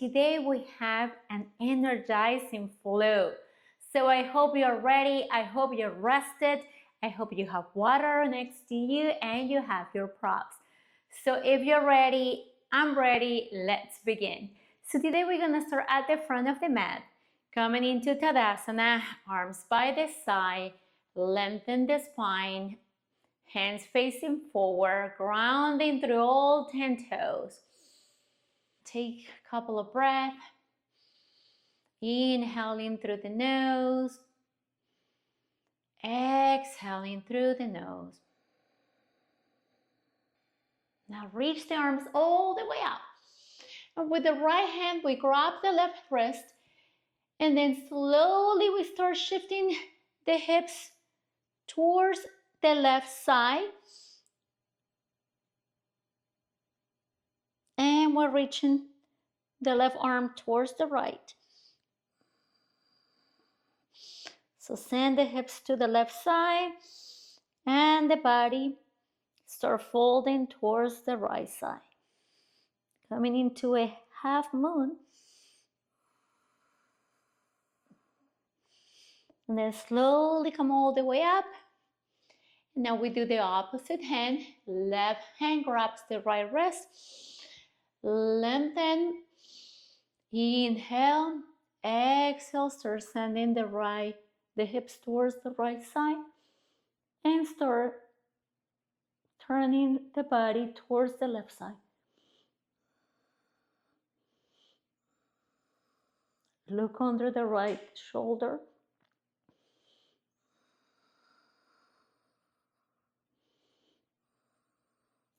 Today we have an energizing flow. So I hope you're ready. I hope you're rested. I hope you have water next to you and you have your props. So if you're ready, I'm ready. Let's begin. So today we're going to start at the front of the mat. Coming into Tadasana, arms by the side, lengthen the spine, hands facing forward, grounding through all 10 toes. Take a couple of breaths. Inhaling through the nose. Exhaling through the nose. Now reach the arms all the way up. And with the right hand, we grab the left wrist. And then slowly we start shifting the hips towards the left side. And we're reaching the left arm towards the right. So send the hips to the left side and the body start folding towards the right side. Coming into a half moon. And then slowly come all the way up. Now we do the opposite hand. Left hand grabs the right wrist. Lengthen. Inhale. Exhale. Start sending the hips towards the right side. And start turning the body towards the left side. Look under the right shoulder.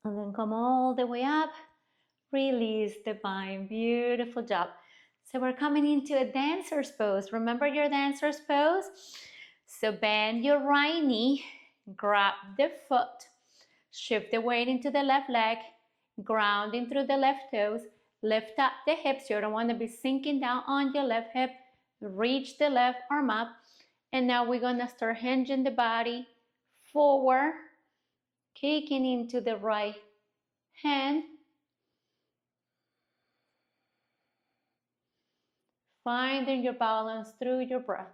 And then come all the way up. Release the bind. Beautiful job. So we're coming into a dancer's pose. Remember your dancer's pose? So bend your right knee. Grab the foot. Shift the weight into the left leg. Grounding through the left toes. Lift up the hips. You don't want to be sinking down on your left hip. Reach the left arm up. And now we're going to start hinging the body forward. Kicking into the right hand. Finding your balance through your breath.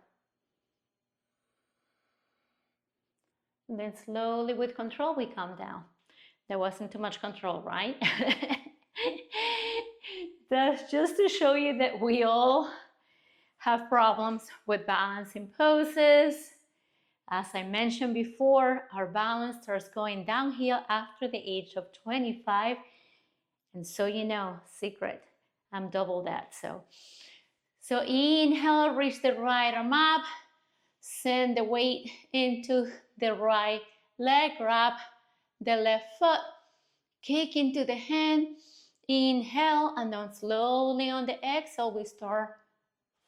And then slowly with control we come down. There wasn't too much control, right? That's just to show you that we all have problems with balancing poses. As I mentioned before, our balance starts going downhill after the age of 25. And so you know, secret, I'm double that. So inhale, reach the right arm up. Send the weight into the right leg. Grab the left foot. Kick into the hand. Inhale, and then slowly on the exhale, we start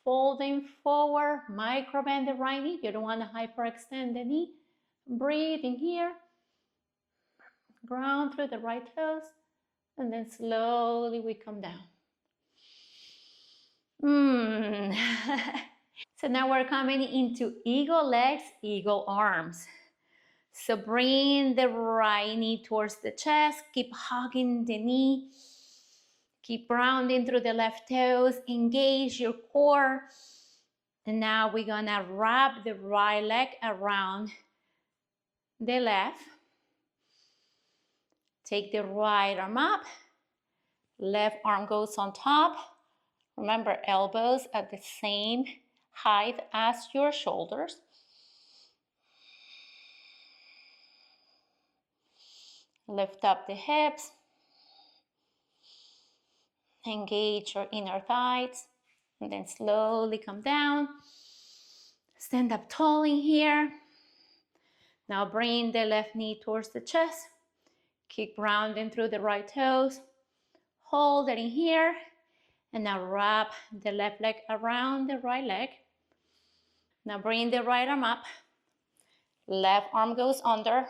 folding forward, micro bend the right knee. You don't want to hyperextend the knee. Breathe in here. Ground through the right toes. And then slowly we come down. So now we're coming into eagle legs, eagle arms. So bring the right knee towards the chest. Keep hugging the knee. Keep rounding through the left toes. Engage your core. And now we're gonna wrap the right leg around the left. Take the right arm up. Left arm goes on top. Remember, elbows at the same height as your shoulders. Lift up the hips. Engage your inner thighs. And then slowly come down. Stand up tall in here. Now bring the left knee towards the chest. Keep rounding through the right toes. Hold it in here. And now wrap the left leg around the right leg. Now bring the right arm up. Left arm goes under.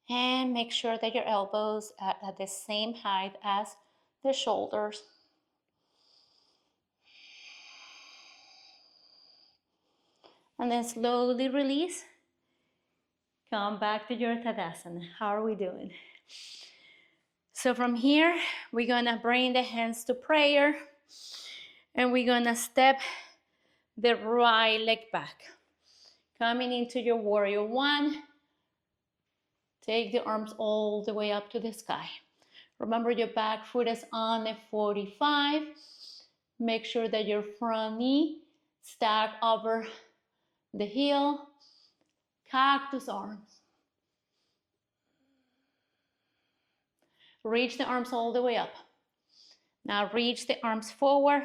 And make sure that your elbows are at the same height as the shoulders. And then slowly release. Come back to your Tadasana. How are we doing? So from here, we're gonna bring the hands to prayer, and we're gonna step the right leg back. Coming into your warrior one, take the arms all the way up to the sky. Remember your back foot is on the 45. Make sure that your front knee stack over the heel. Cactus arms. Reach the arms all the way up. Now reach the arms forward.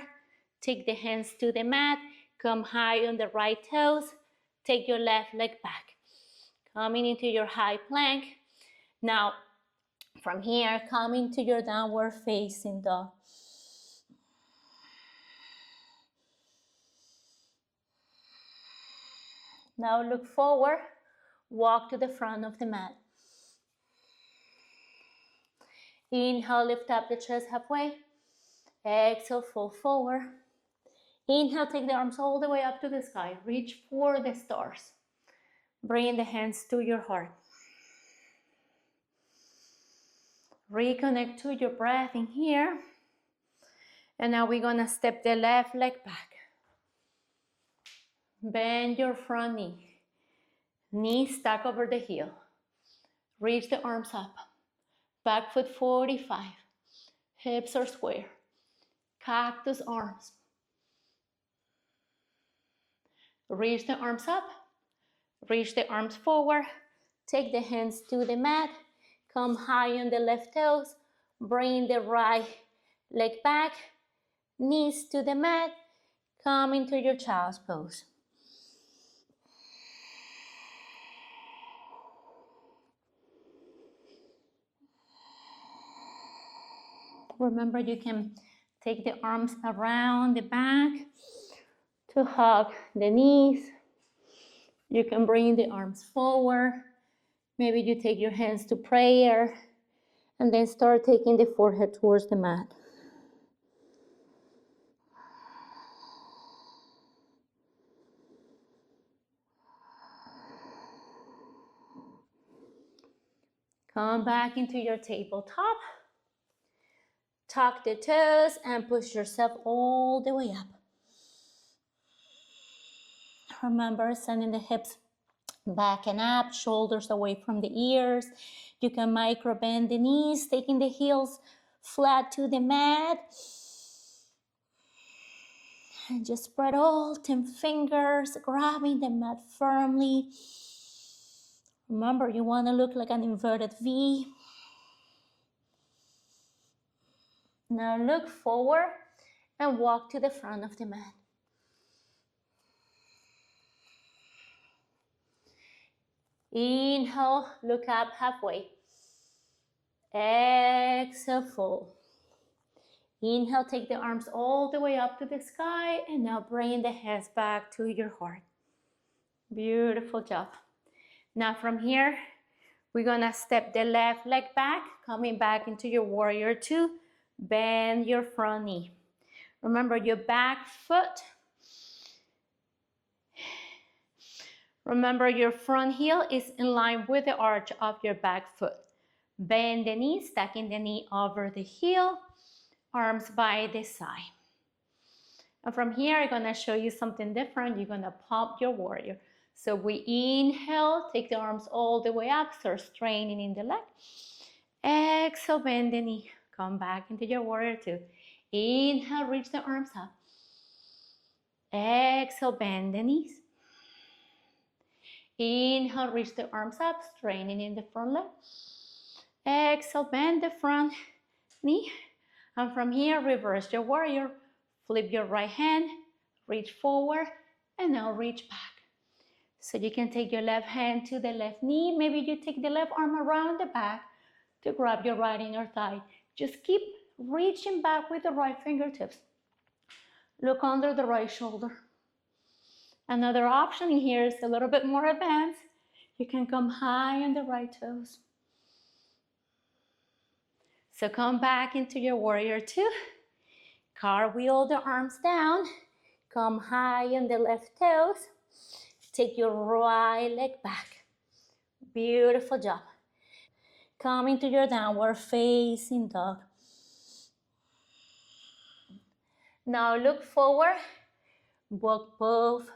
Take the hands to the mat. Come high on the right toes. Take your left leg back. Coming into your high plank. Now, from here, coming to your downward facing dog. Now look forward. Walk to the front of the mat. Inhale, lift up the chest halfway. Exhale, fold forward. Inhale, take the arms all the way up to the sky. Reach for the stars. Bring the hands to your heart. Reconnect to your breath in here. And now we're gonna step the left leg back. Bend your front knee. Knee stack over the heel. Reach the arms up. Back foot 45. Hips are square. Cactus arms. Reach the arms up. Reach the arms forward. Take the hands to the mat. Come high on the left toes. Bring the right leg back. Knees to the mat. Come into your child's pose. Remember, you can take the arms around the back to hug the knees. You can bring the arms forward. Maybe you take your hands to prayer and then start taking the forehead towards the mat. Come back into your tabletop. Tuck the toes and push yourself all the way up. Remember, sending the hips back and up, shoulders away from the ears. You can micro bend the knees, taking the heels flat to the mat. And just spread all 10 fingers, grabbing the mat firmly. Remember, you want to look like an inverted V. Now look forward and walk to the front of the mat. Inhale, look up halfway. Exhale, fold. Inhale, take the arms all the way up to the sky, and now bring the hands back to your heart. Beautiful job. Now from here, we're gonna step the left leg back, coming back into your warrior two. Bend your front knee. Remember your back foot. Remember your front heel is in line with the arch of your back foot. Bend the knee, stacking the knee over the heel, arms by the side. And from here, I'm gonna show you something different. You're gonna pump your warrior. So we inhale, take the arms all the way up, start straining in the leg. Exhale, bend the knee. Come back into your warrior two. Inhale, reach the arms up. Exhale, bend the knees. Inhale, reach the arms up, straining in the front leg. Exhale, bend the front knee. And from here, reverse your warrior. Flip your right hand, reach forward, and now reach back. So you can take your left hand to the left knee. Maybe you take the left arm around the back to grab your right inner thigh. Just keep reaching back with the right fingertips. Look under the right shoulder. Another option here is a little bit more advanced. You can come high on the right toes. So come back into your warrior two. Cartwheel the arms down. Come high on the left toes. Take your right leg back. Beautiful job. Come into your downward facing dog. Now look forward, walk both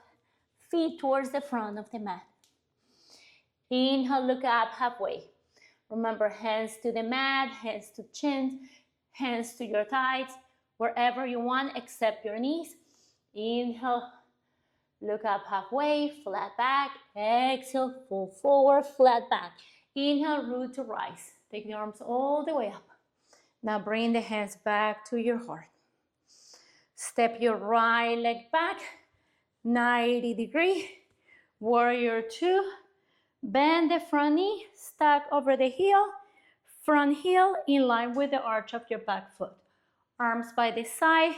feet towards the front of the mat. Inhale, look up halfway. Remember, hands to the mat, hands to chin, hands to your thighs, wherever you want except your knees. Inhale, look up halfway, flat back. Exhale, full forward, flat back. Inhale, root to rise. Take the arms all the way up. Now bring the hands back to your heart. Step your right leg back, 90 degree. Warrior two. Bend the front knee, stack over the heel, front heel in line with the arch of your back foot. Arms by the side,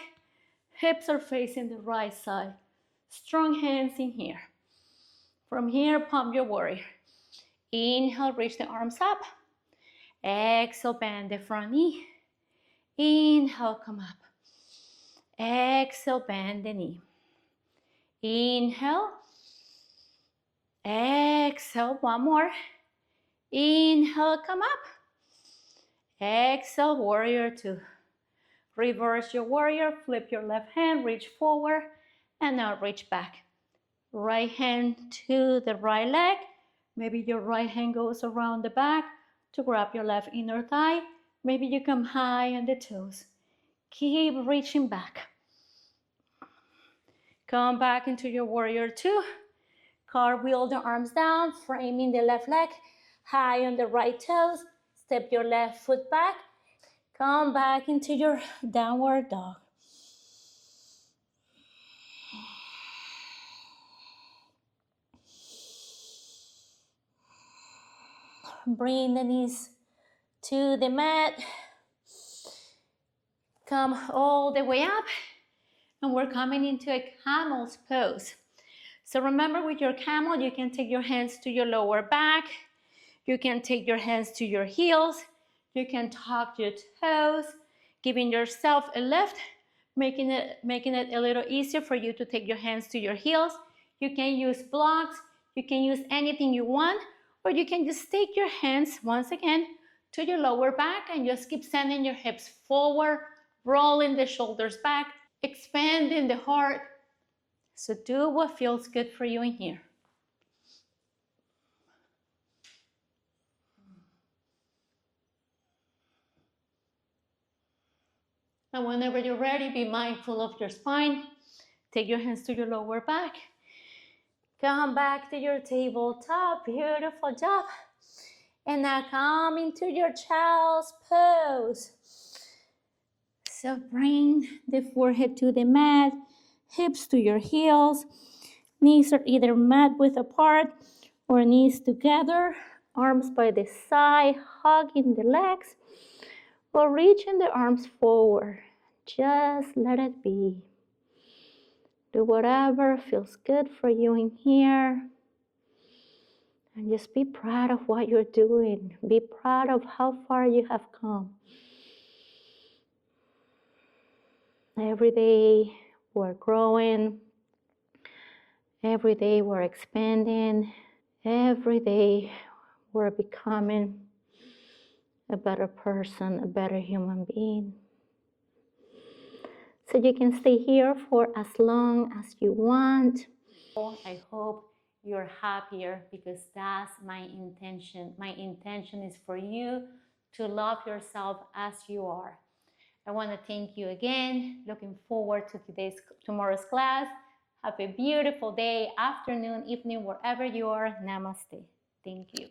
hips are facing the right side. Strong hands in here. From here, pump your warrior. Inhale, reach the arms up. Exhale, bend the front knee. Inhale, come up. Exhale, bend the knee. Inhale. Exhale, one more. Inhale, come up. Exhale, warrior two. Reverse your warrior, flip your left hand, reach forward, and now reach back. Right hand to the right leg. Maybe your right hand goes around the back to grab your left inner thigh. Maybe you come high on the toes. Keep reaching back. Come back into your warrior two. Cartwheel the arms down, framing the left leg, high on the right toes. Step your left foot back. Come back into your downward dog. Bring the knees to the mat. Come all the way up. And we're coming into a camel's pose. So remember, with your camel, you can take your hands to your lower back. You can take your hands to your heels. You can tuck your toes, giving yourself a lift, making it a little easier for you to take your hands to your heels. You can use blocks. You can use anything you want, or you can just take your hands, once again, to your lower back and just keep sending your hips forward, rolling the shoulders back, expanding the heart. So do what feels good for you in here. And whenever you're ready, be mindful of your spine. Take your hands to your lower back. Come back to your tabletop. Beautiful job. And now come into your child's pose. So bring the forehead to the mat, hips to your heels. Knees are either mat width apart or knees together. Arms by the side, hugging the legs, or reaching the arms forward. Just let it be. Do whatever feels good for you in here. And just be proud of what you're doing. Be proud of how far you have come. Every day we're growing. Every day we're expanding. Every day we're becoming a better person, a better human being. So you can stay here for as long as you want. I hope you're happier, because that's my intention. My intention is for you to love yourself as you are. I want to thank you again. Looking forward to tomorrow's class. Have a beautiful day, afternoon, evening, wherever you are. Namaste. Thank you.